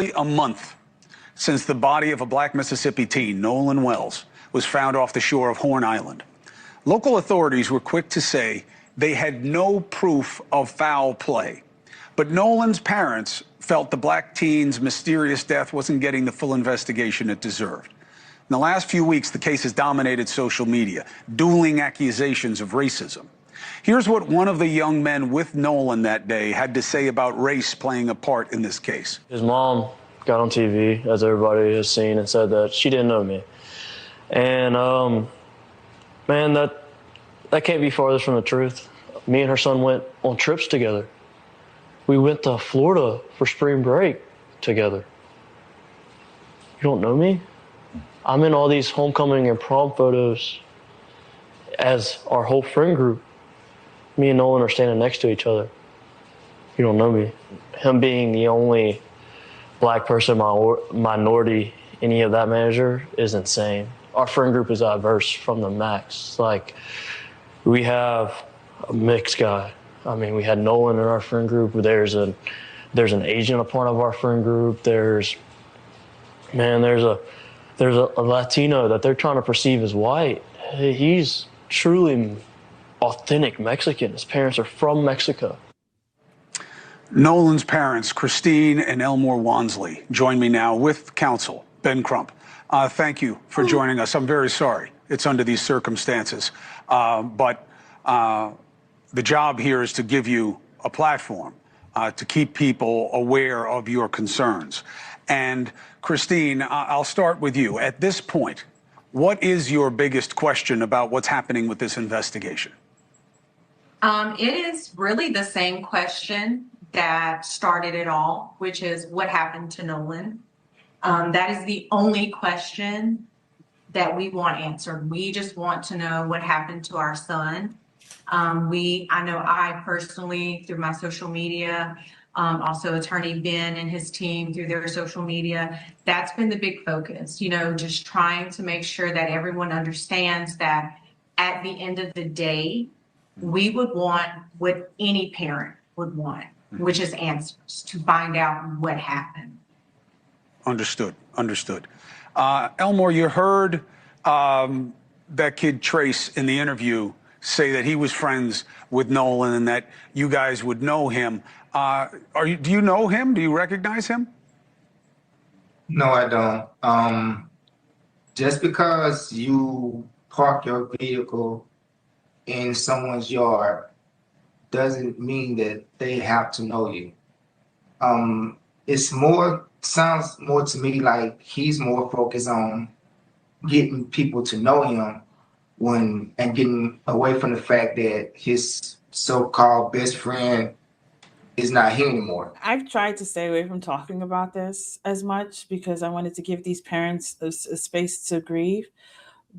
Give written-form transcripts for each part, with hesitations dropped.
exactly a month since the body of a black Mississippi teen, Nolan Wells, was found off the shore of Horn Island. Local authorities were quick to say they had no proof of foul play. But Nolan's parents felt the black teen's mysterious death wasn't getting the full investigation it deserved. In the last few weeks, the case has dominated social media, dueling accusations of racism. Here's what one of the young men with Nolan that day had to say about race playing a part in this case. His mom got on TV, as everybody has seen, and said that she didn't know me. And, man, that can't be farthest from the truth. Me and her son went on trips together. We went to Florida for spring break together. You don't know me? I'm in all these homecoming and prom photos as our whole friend group. Me and Nolan are standing next to each other. You don't know me. Him being the only black person, minority, any of that measure is insane. Our friend group is diverse from the max. Like, we have a mixed guy. I mean, we had Nolan in our friend group. There's an Asian a part of our friend group. There's a Latino that they're trying to perceive as white. He's truly authentic Mexican. His parents are from Mexico. Nolan's parents, Christine and Elmore Wansley, join me now with counsel, Ben Crump. Thank you for joining us. I'm very sorry it's under these circumstances, but the job here is to give you a platform to keep people aware of your concerns. And Christine, I'll start with you. At this point, what is your biggest question about what's happening with this investigation? It is really the same question that started it all, which is what happened to Nolan. That is the only question that we want answered. We just want to know what happened to our son. I know I personally, through my social media, also Attorney Ben and his team through their social media, that's been the big focus, just trying to make sure that everyone understands that at the end of the day, we would want what any parent would want, which is answers to find out what happened. Understood. Elmore, you heard that kid Trace in the interview say that he was friends with Nolan and that you guys would know him. Do you know him? Do you recognize him? No, I don't. Just because you park your vehicle in someone's yard doesn't mean that they have to know you. Sounds more to me like he's more focused on getting people to know him and getting away from the fact that his so-called best friend is not here anymore. I've tried to stay away from talking about this as much because I wanted to give these parents a space to grieve,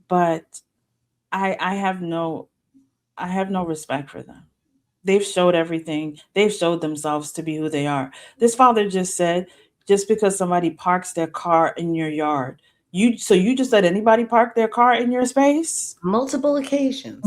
but I have no respect for them. They've showed everything. They've showed themselves to be who they are. This father just said, just because somebody parks their car in your yard, you just let anybody park their car in your space? Multiple occasions.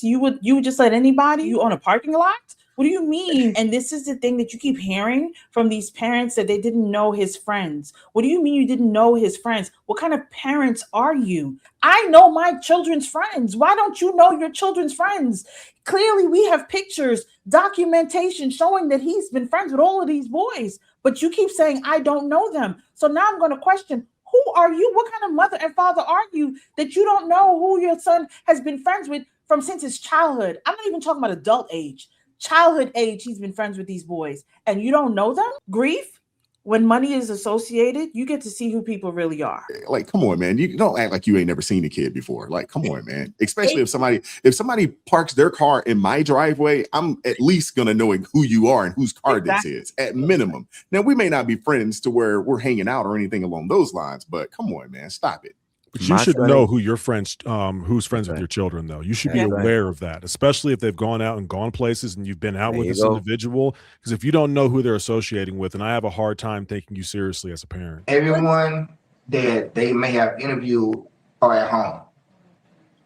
You would just let anybody? You own a parking lot? What do you mean? And this is the thing that you keep hearing from these parents, that they didn't know his friends. What do you mean you didn't know his friends? What kind of parents are you? I know my children's friends. Why don't you know your children's friends? Clearly, we have pictures, documentation showing that he's been friends with all of these boys, but you keep saying, I don't know them. So now I'm going to question, who are you? What kind of mother and father are you that you don't know who your son has been friends with since his childhood? I'm not even talking about adult age. Childhood age, he's been friends with these boys, and you don't know them? Grief? When money is associated, you get to see who people really are. Like, come on, man. You don't act like you ain't never seen a kid before. Like, come on, man. Especially if somebody parks their car in my driveway, I'm at least gonna know who you are and whose car this is, at minimum. Now, we may not be friends to where we're hanging out or anything along those lines, but come on, man, stop it. But you should know who your friends, who's friends with your children, though. You should be aware of that, especially if they've gone out and gone places and you've been out with this individual. Because if you don't know who they're associating with, and I have a hard time taking you seriously as a parent. Everyone that they may have interviewed are at home.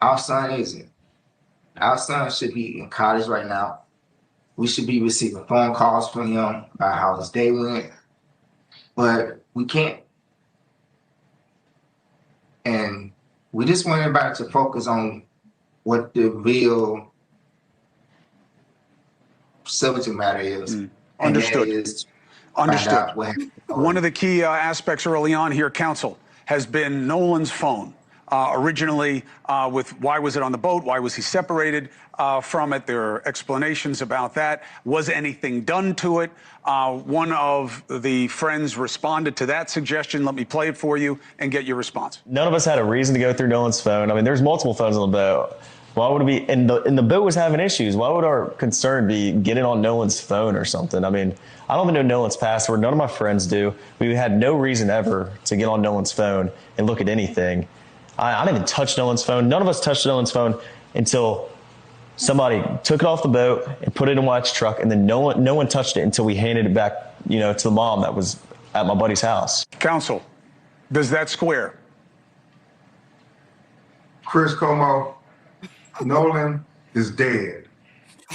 Our son isn't. Our son should be in college right now. We should be receiving phone calls from him about how his day went. but we can't. And we just want everybody to focus on what the real subject matter is. Understood. And that is Understood. One of the key aspects early on here, counsel, has been Nolan's phone. Originally, with why was it on the boat? Why was he separated from it? There are explanations about that. Was anything done to it? One of the friends responded to that suggestion. Let me play it for you and get your response. None of us had a reason to go through Nolan's phone. I mean, there's multiple phones on the boat. Why would it be? And the boat was having issues. Why would our concern be getting on Nolan's phone or something? I mean, I don't even know Nolan's password. None of my friends do. We had no reason ever to get on Nolan's phone and look at anything. I didn't even touch Nolan's phone. None of us touched Nolan's phone until somebody took it off the boat and put it in White's truck, and then no one touched it until we handed it back, to the mom that was at my buddy's house. Counsel, does that square? Chris Como, Nolan is dead.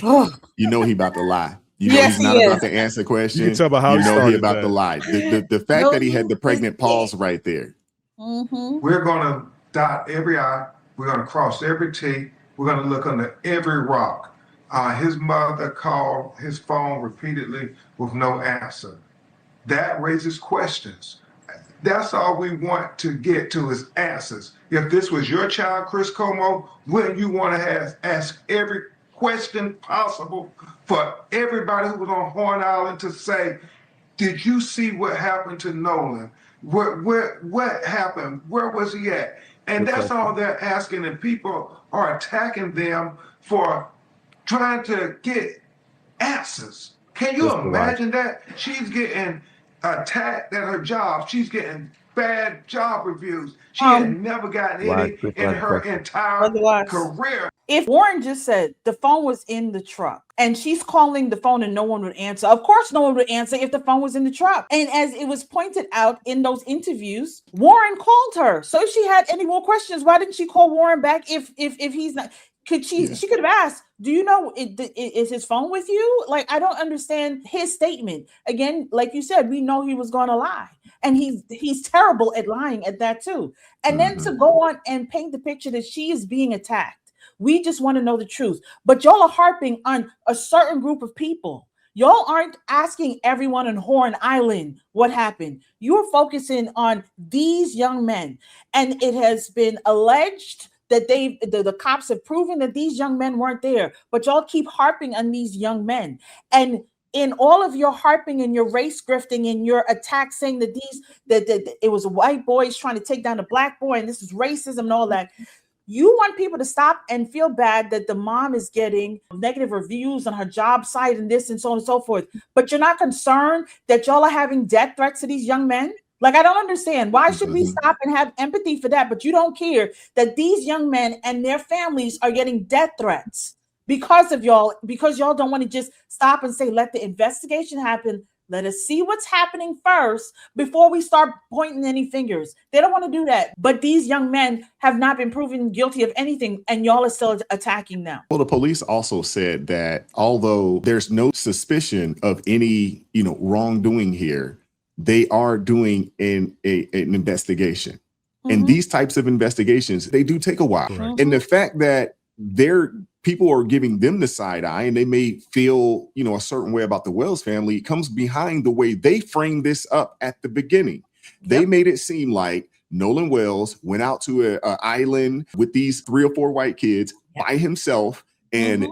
You know he about to lie. You know he's not about to answer the question. You can tell by how he about to lie. The fact that he had the pregnant pause right there. We're gonna dot every I. We're gonna cross every T. We're gonna look under every rock. His mother called his phone repeatedly with no answer. That raises questions. That's all we want to get to is answers. If this was your child, Chris Como, wouldn't you want to ask every question possible for everybody who was on Horn Island to say, did you see what happened to Nolan? What happened? Where was he at? And that's all they're asking, and people are attacking them for trying to get answers. Can you imagine that? She's getting attacked at her job. She's getting bad job reviews. She had never gotten any in her entire career. If Warren just said the phone was in the truck and she's calling the phone and no one would answer, of course no one would answer if the phone was in the truck. And as it was pointed out in those interviews, Warren called her. So if she had any more questions, why didn't she call Warren back if he's not? She could have asked, do you know, is his phone with you? Like, I don't understand his statement. Again, like you said, we know he was going to lie. And he's terrible at lying at that too. And then to go on and paint the picture that she is being attacked. We just want to know the truth. But y'all are harping on a certain group of people. Y'all aren't asking everyone on Horn Island what happened. You're focusing on these young men. And it has been alleged that the cops have proven that these young men weren't there. But y'all keep harping on these young men. And in all of your harping and your race grifting and your attack saying that it was white boys trying to take down a black boy and this is racism and all that. You want people to stop and feel bad that the mom is getting negative reviews on her job site and this and so on and so forth. But you're not concerned that y'all are having death threats to these young men? Like, I don't understand. Why should we stop and have empathy for that? But you don't care that these young men and their families are getting death threats because of y'all, because y'all don't want to just stop and say, let the investigation happen. Let us see what's happening first before we start pointing any fingers. They don't want to do that. But these young men have not been proven guilty of anything, and y'all are still attacking them. Well, the police also said that although there's no suspicion of any, wrongdoing here, they are doing an investigation. And these types of investigations, they do take a while. And the fact that people are giving them the side eye and they may feel, a certain way about the Wells family comes behind the way they framed this up at the beginning. They made it seem like Nolan Wells went out to an island with these 3 or 4 white kids by himself, and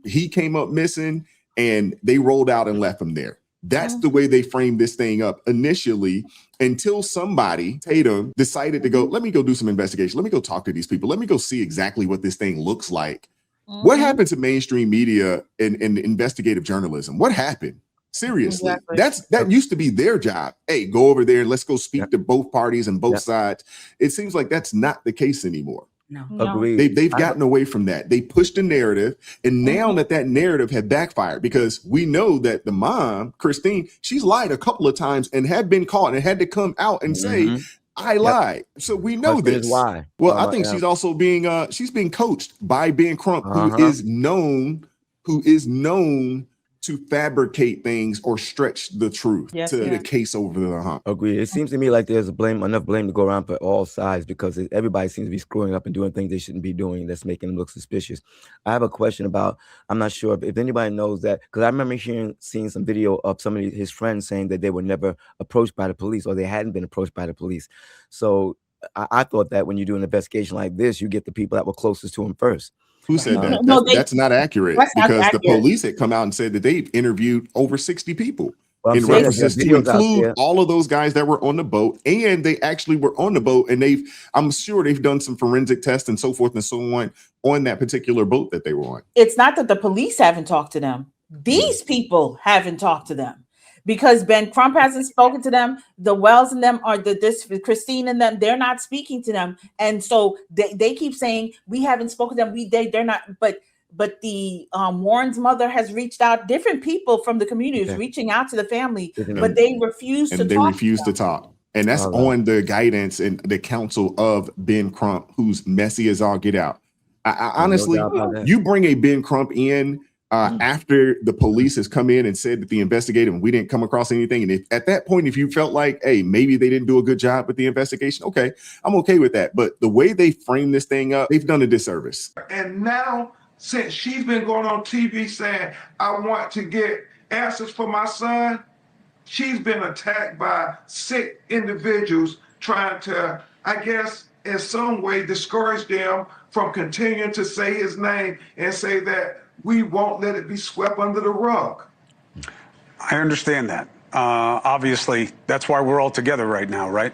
he came up missing and they rolled out and left him there. That's the way they framed this thing up initially, until somebody, Tatum, decided to go, let me go do some investigation. Let me go talk to these people. Let me go see exactly what this thing looks like. What happened to mainstream media and investigative journalism? What happened? Seriously, that used to be their job. Hey, go over there and let's go speak to both parties and both sides. It seems like that's not the case anymore. No. Agreed. They've gotten away from that. They pushed a narrative, and now that narrative had backfired, because we know that the mom, Christine, she's lied a couple of times and had been caught and had to come out and say, I lied. So we know this. Why? Well, I think she's also she's being coached by Ben Crump, who is known to fabricate things or stretch the truth to the case over the hump. Agreed. It seems to me like there's enough blame to go around for all sides, because everybody seems to be screwing up and doing things they shouldn't be doing that's making them look suspicious. I have a question about, I'm not sure if anybody knows that, because I remember seeing some video of some of his friends saying that they were never approached by the police, or they hadn't been approached by the police. So I thought that when you do an investigation like this, you get the people that were closest to him first. Who said that? That's not accurate, because the police had come out and said that they've interviewed over 60 people in references to include all of those guys that were on the boat, and they actually were on the boat, and I'm sure they've done some forensic tests and so forth and so on that particular boat that they were on. It's not that the police haven't talked to them. These people haven't talked to them. Because Ben Crump hasn't spoken to them, the Wells and them are Christine and them, they're not speaking to them, and so they keep saying we haven't spoken to them. They're not, but the Warren's mother has reached out. Different people from the community is reaching out to the family, but they refuse to talk. And that's on the guidance and the counsel of Ben Crump, who's messy as all get out. I honestly, you bring a Ben Crump in. After the police has come in and said that the investigative and we didn't come across anything, and at that point, if you felt like, hey, maybe they didn't do a good job with the investigation, okay, I'm okay with that. But the way they frame this thing up, they've done a disservice. And now, since she's been going on TV saying, I want to get answers for my son, she's been attacked by sick individuals trying to, I guess, in some way discourage them from continuing to say his name and say that we won't let it be swept under the rug. I understand that. Obviously, that's why we're all together right now, right?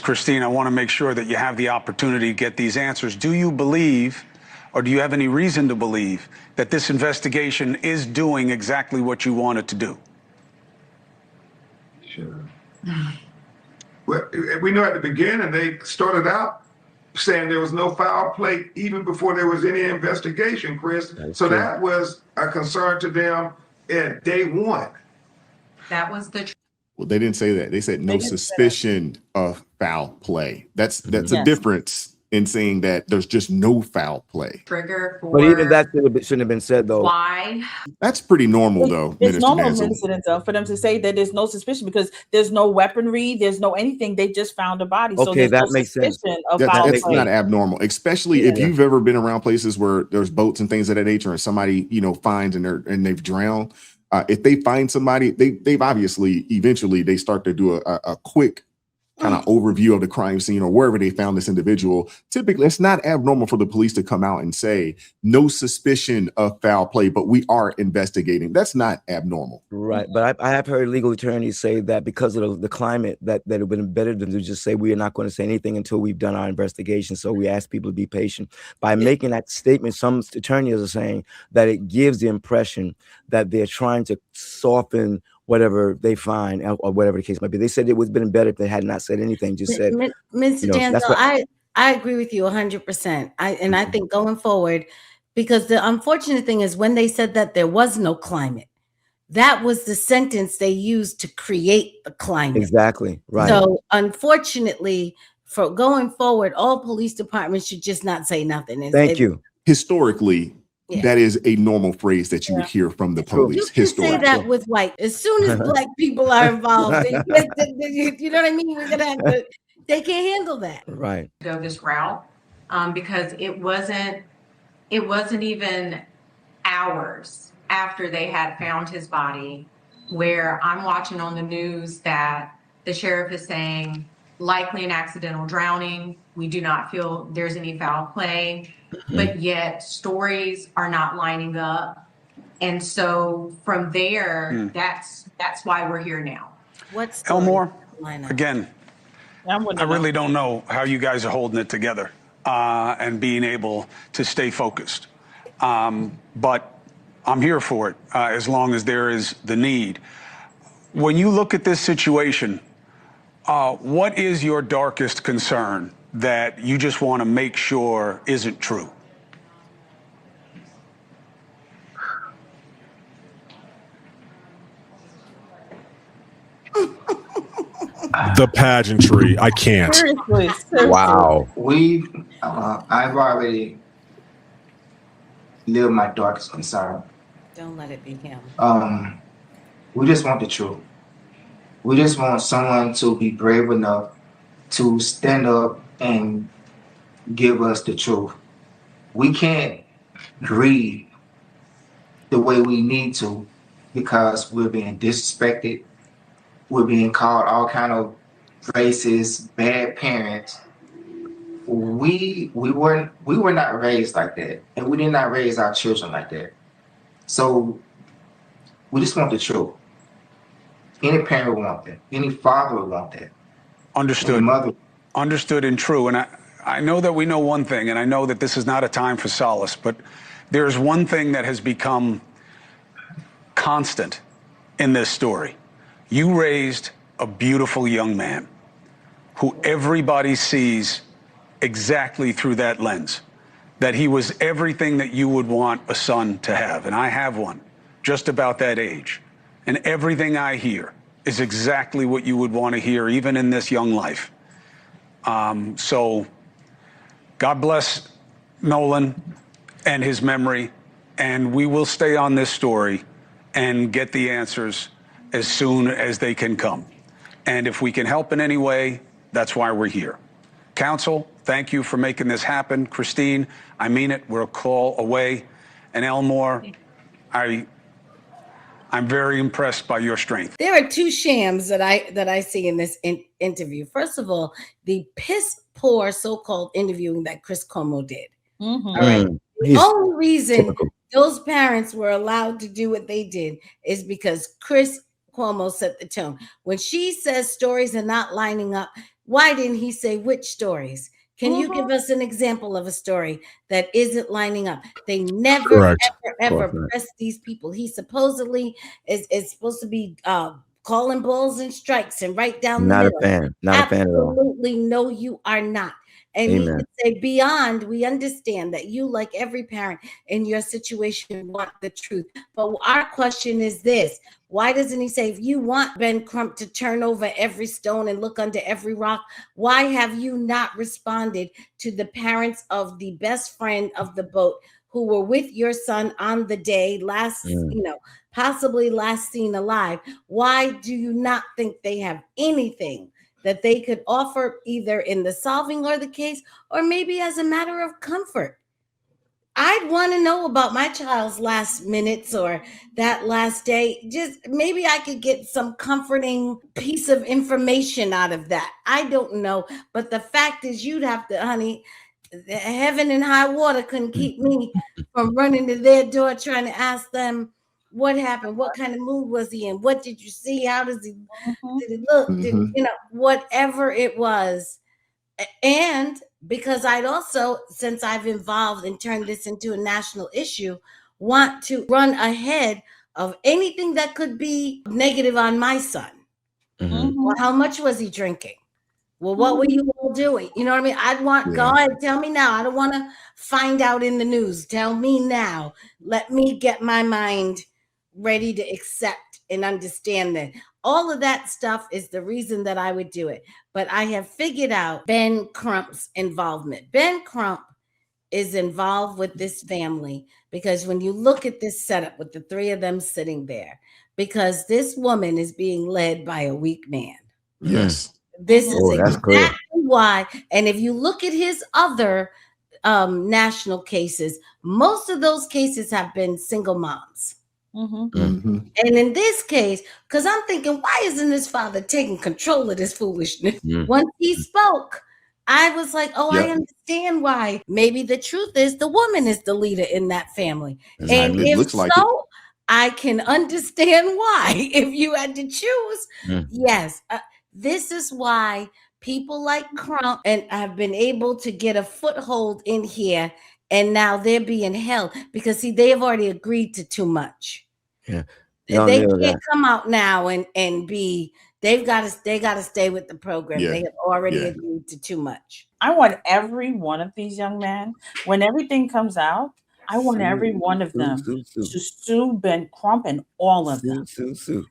Christine, I want to make sure that you have the opportunity to get these answers. Do you believe, or do you have any reason to believe, that this investigation is doing exactly what you want it to do? Sure. Well, we know at the beginning they started out saying there was no foul play even before there was any investigation, Chris. So that was a concern to them at day one. That was the Well, they didn't say that. They said no suspicion of foul play. That's a difference in saying that there's just no foul play. Trigger for. But even that shouldn't have been said, though. Why? That's pretty normal, though. It's normal incident, though, for them to say that there's no suspicion because there's no weaponry, there's no anything. They just found a body. Okay, so that makes sense. That's not abnormal, especially if you've ever been around places where there's boats and things of that nature, and somebody finds and they've drowned. If they find somebody, they've obviously eventually they start to do a quick kind of overview of the crime scene or wherever they found this individual. Typically, it's not abnormal for the police to come out and say no suspicion of foul play, but we are investigating. That's not abnormal. Right. But I have heard legal attorneys say that because of the climate, that it would have been better than to just say we are not going to say anything until we've done our investigation. So we ask people to be patient. By making that statement, some attorneys are saying that it gives the impression that they're trying to soften whatever they find or whatever the case might be. They said it would have been better if they had not said anything, just said. Mr. Danzo, I agree with you 100%. I think going forward, because the unfortunate thing is when they said that there was no climate, that was the sentence they used to create the climate. Exactly, right. So unfortunately, for going forward, all police departments should just not say nothing. Thank you. Historically, that is a normal phrase that you would hear from the police. You can say that with white. As soon as black people are involved, you know what I mean? We're gonna have to. They can't handle that. Right. Go this route because it wasn't even hours after they had found his body where I'm watching on the news that the sheriff is saying likely an accidental drowning. We do not feel there's any foul play. But yet stories are not lining up. And so from there, that's why we're here now. What's Elmore, again, I really don't know how you guys are holding it together and being able to stay focused. But I'm here for it as long as there is the need. When you look at this situation, what is your darkest concern that you just want to make sure isn't true? The pageantry. I can't. Seriously. Wow. I've already lived my darkest concern. Don't let it be him. We just want the truth. We just want someone to be brave enough to stand up and give us the truth. We can't grieve the way we need to because we're being disrespected. We're being called all kind of racist, bad parents. We were not raised like that, and we did not raise our children like that. So we just want the truth. Any parent would want that. Any father would want that. Understood. Any mother. Understood and true. And I know that we know one thing, and I know that this is not a time for solace, but there's one thing that has become constant in this story. You raised a beautiful young man who everybody sees exactly through that lens, that he was everything that you would want a son to have. And I have one just about that age. And everything I hear is exactly what you would want to hear, even in this young life. So God bless Nolan and his memory, and we will stay on this story and get the answers as soon as they can come. And if we can help in any way, that's why we're here. Counsel, thank you for making this happen. Christine, I mean it, we're a call away. And Elmore, I'm very impressed by your strength. There are two shams that I see in this interview. First of all, the piss poor so-called interviewing that Chris Cuomo did. Mm-hmm. All right. The only reason those parents were allowed to do what they did is because Chris Cuomo set the tone. When she says stories are not lining up, why didn't he say which stories? Can you give us an example of a story that isn't lining up? They never, ever press these people. He supposedly is supposed to be calling balls and strikes and right down the middle. Not a fan at all. Absolutely no, you are not. And he could say, beyond, we understand that you, like every parent in your situation, want the truth. But our question is this. Why doesn't he say, if you want Ben Crump to turn over every stone and look under every rock, why have you not responded to the parents of the best friend of the boat who were with your son on the day possibly last seen alive? Why do you not think they have anything that they could offer either in the solving or the case, or maybe as a matter of comfort? I'd want to know about my child's last minutes or that last day. Just maybe I could get some comforting piece of information out of that. I don't know. But the fact is, you'd have to, honey, heaven and high water couldn't keep me from running to their door trying to ask them what happened, what kind of mood was he in, what did you see, how does he did it look, whatever it was. And because I'd also, since I've evolved and turned this into a national issue, want to run ahead of anything that could be negative on my son. Well, how much was he drinking? Well, what were you all doing? You know what I mean? I'd want, go ahead, tell me now. I don't want to find out in the news. Tell me now. Let me get my mind ready to accept and understand that. All of that stuff is the reason that I would do it. But I have figured out Ben Crump's involvement. Ben Crump is involved with this family because when you look at this setup with the three of them sitting there, because this woman is being led by a weak man. Yes. This is exactly why. And if you look at his other national cases, most of those cases have been single moms. And in this case, because I'm thinking, why isn't this father taking control of this foolishness? Once he spoke, I was like, I understand why. Maybe the truth is the woman is the leader in that family. And if so, I can understand why. If you had to choose, yes. This is why people like Crump and have been able to get a foothold in here, and now they're being held because they have already agreed to too much. Yeah, they can't come out now and be. They got to stay with the program. They have already agreed to too much. I want every one of these young men, when everything comes out, I want every one of them to sue Ben Crump and all of them.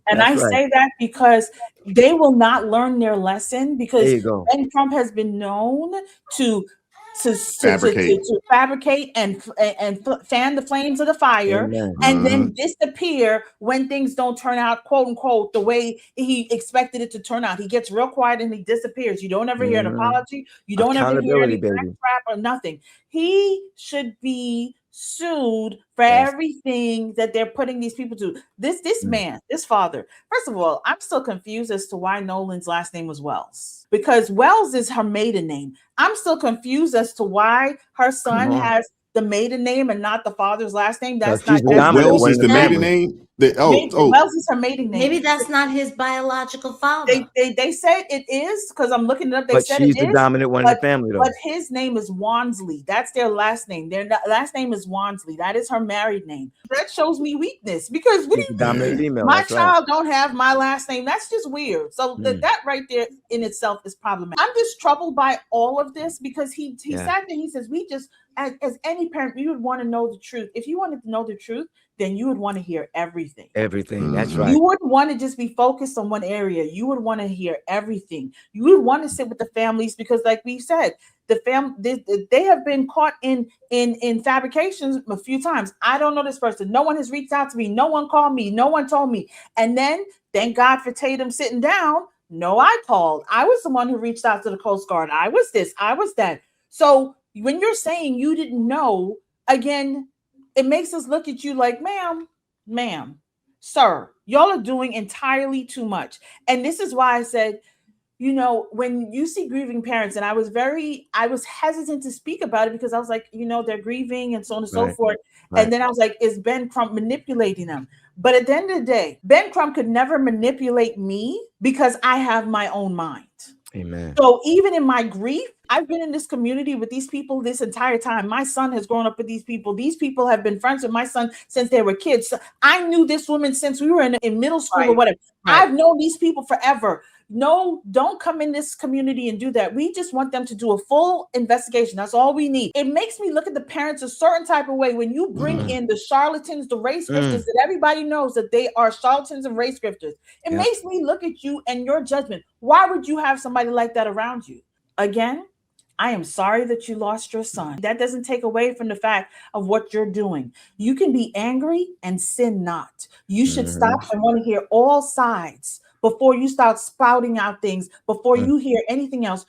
And I say that because they will not learn their lesson, because Ben Crump has been known to to fabricate and fan the flames of the fire. Amen. And then disappear when things don't turn out, quote unquote, the way he expected it to turn out. He gets real quiet and he disappears. You don't ever hear an apology. You don't ever hear any crap or nothing. He should be sued for everything that they're putting these people to. This man, this father. First of all, I'm still confused as to why Nolan's last name was Wells, because Wells is her maiden name. I'm still confused as to why her son has the maiden name and not the father's last name. That's not Wells is the maiden name. Wells is her maiden name. Maybe that's not his biological father. They said it is, because I'm looking it up. They said she's it the dominant one in the family, though. But his name is Wansley. That's their last name. Their last name is Wansley. That is her married name. That shows me weakness, because what do you mean? My child don't have my last name. That's just weird. So that right there in itself is problematic. I'm just troubled by all of this, because he sat there. He says, we just, as any parent, we would want to know the truth. If you wanted to know the truth, then you would want to hear everything. Everything. That's right. You wouldn't want to just be focused on one area. You would want to hear everything. You would want to sit with the families, because, like we said, they have been caught in fabrications a few times. I don't know this person. No one has reached out to me. No one called me. No one told me. And then, thank God for Tatum sitting down. No, I called. I was the one who reached out to the Coast Guard. I was this. I was that. So when you're saying you didn't know, again, it makes us look at you like, ma'am, sir, y'all are doing entirely too much. And this is why I said, when you see grieving parents, and I was hesitant to speak about it, because I was like, they're grieving and so on and so forth. Right. And then I was like, is Ben Crump manipulating them? But at the end of the day, Ben Crump could never manipulate me, because I have my own mind. Amen. So even in my grief, I've been in this community with these people this entire time. My son has grown up with these people. These people have been friends with my son since they were kids. So I knew this woman since we were in middle school or whatever. Right. I've known these people forever. No, don't come in this community and do that. We just want them to do a full investigation. That's all we need. It makes me look at the parents a certain type of way when you bring in the charlatans, the race grifters, that everybody knows that they are charlatans and race grifters. It makes me look at you and your judgment. Why would you have somebody like that around you? Again, I am sorry that you lost your son. That doesn't take away from the fact of what you're doing. You can be angry and sin not. You should stop and want to hear all sides before you start spouting out things, before you hear anything else.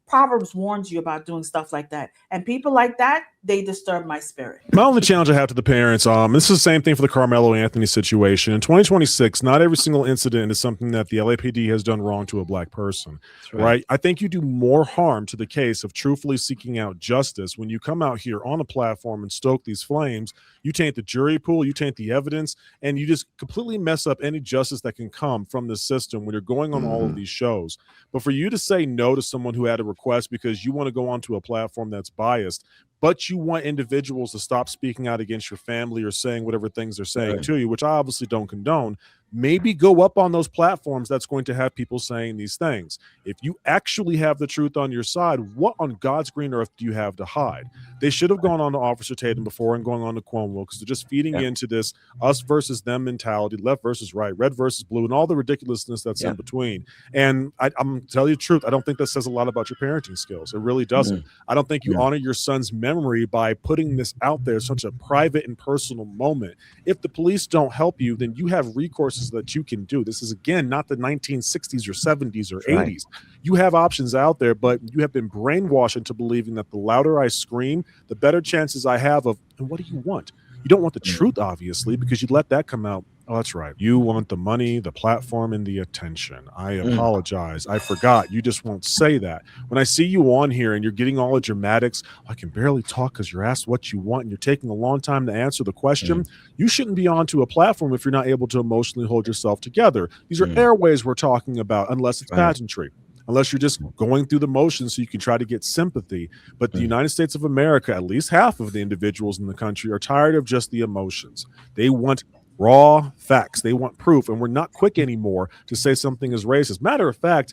Proverbs warns you about doing stuff like that. And people like that, they disturb my spirit. My only challenge I have to the parents, this is the same thing for the Carmelo Anthony situation. In 2026, not every single incident is something that the LAPD has done wrong to a black person, right? I think you do more harm to the case of truthfully seeking out justice when you come out here on a platform and stoke these flames. You taint the jury pool, you taint the evidence, and you just completely mess up any justice that can come from the system when you're going on all of these shows. But for you to say no to someone who had a request because you want to go onto a platform that's biased, but you want individuals to stop speaking out against your family or saying whatever things they're saying to you, which I obviously don't condone, maybe go up on those platforms that's going to have people saying these things. If you actually have the truth on your side, what on God's green earth do you have to hide? They should have gone on to Officer Tatum before and going on to Cuomo, because they're just feeding into this us versus them mentality, left versus right, red versus blue, and all the ridiculousness that's in between. And I'm telling you the truth, I don't think that says a lot about your parenting skills. It really doesn't. I don't think you honor your son's memory by putting this out there, such a private and personal moment. If the police don't help you, then you have recourse that you can do. This is, again, not the 1960s or 70s or 80s. You have options out there, but you have been brainwashed into believing that the louder I scream, the better chances I have of, and what do you want? You don't want the truth, obviously, because you let that come out. Oh, that's right. You want the money, the platform, and the attention. I apologize. I forgot. You just won't say that. When I see you on here and you're getting all the dramatics, I can barely talk because you're asked what you want and you're taking a long time to answer the question. You shouldn't be onto a platform if you're not able to emotionally hold yourself together. These are airways we're talking about, unless it's pageantry. Unless you're just going through the motions so you can try to get sympathy. But the United States of America, at least half of the individuals in the country, are tired of just the emotions. They want raw facts. They want proof. And we're not quick anymore to say something is racist. Matter of fact,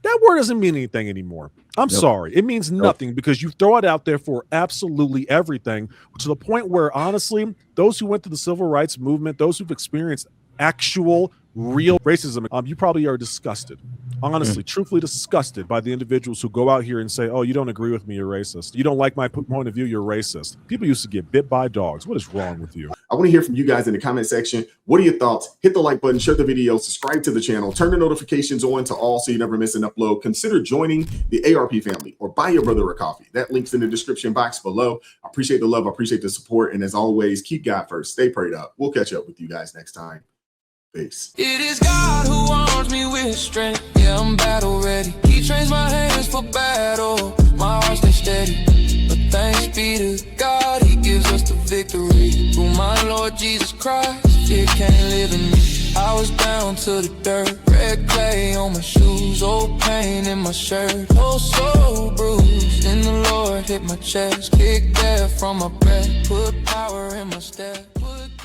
that word doesn't mean anything anymore. I'm sorry. It means nothing because you throw it out there for absolutely everything, to the point where, honestly, those who went through the civil rights movement, those who've experienced actual real racism, you probably are disgusted. honestly, truthfully disgusted by the individuals who go out here and say, oh, you don't agree with me, you're racist. You don't like my point of view, you're racist. People used to get bit by dogs. What is wrong with you? I want to hear from you guys in the comment section. What are your thoughts? Hit the like button, share the video, subscribe to the channel, turn the notifications on to all so you never miss an upload. Consider joining the ARP family or buy your brother a coffee. That link's in the description box below. I appreciate the love. I appreciate the support. And as always, keep God first. Stay prayed up. We'll catch up with you guys next time. Peace. It is God who arms me with strength. Yeah, I'm battle ready. He trains my hands for battle. My heart stays steady. But thanks be to God, He gives us the victory. Through my Lord Jesus Christ, fear can't live in me. I was down to the dirt, red clay on my shoes, old pain in my shirt, oh so bruised. Then the Lord hit my chest, kicked air from my breath, put power in my step.